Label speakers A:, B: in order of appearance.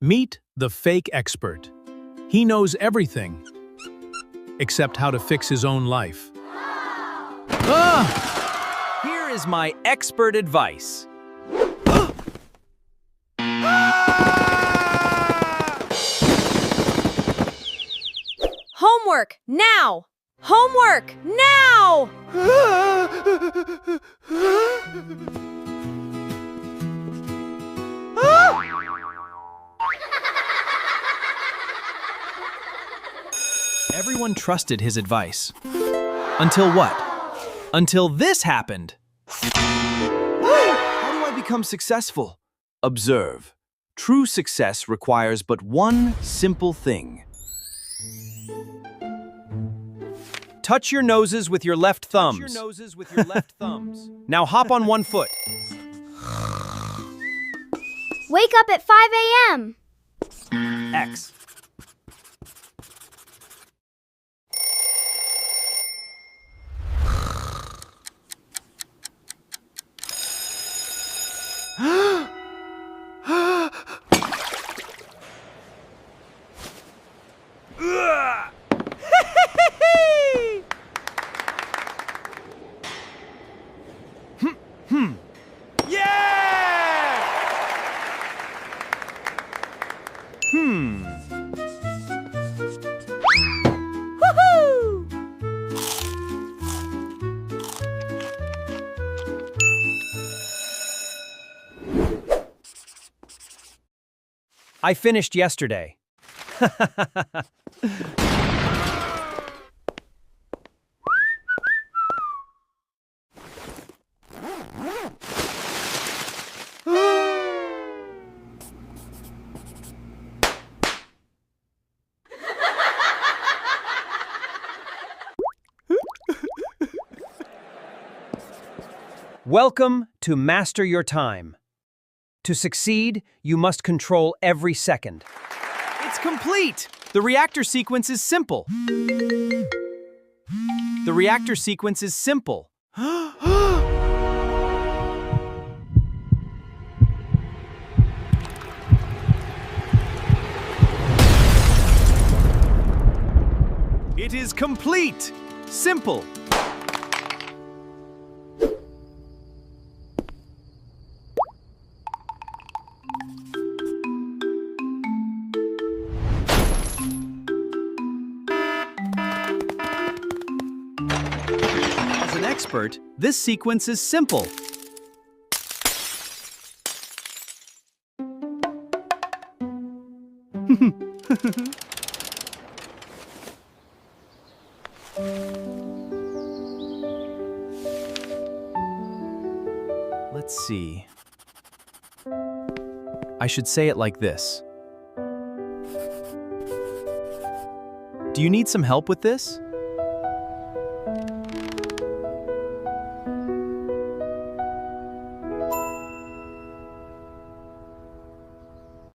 A: Meet the fake expert. He knows everything, except how to fix his own life.
B: Here is my expert advice.
C: Homework, now! Homework, now!
B: Everyone trusted his advice. Until what? Until this happened. How do I become successful? Observe. True success requires but one simple thing. Touch your noses with your left thumbs. Now hop on one foot.
D: Wake up at 5 a.m.
B: X. I finished yesterday. Welcome to Master Your Time. To succeed, you must control every second. It's complete! The reactor sequence is simple. The reactor sequence is simple. It is complete! Simple! As an expert, this sequence is simple. Let's see. I should say it like this. Do you need some help with this?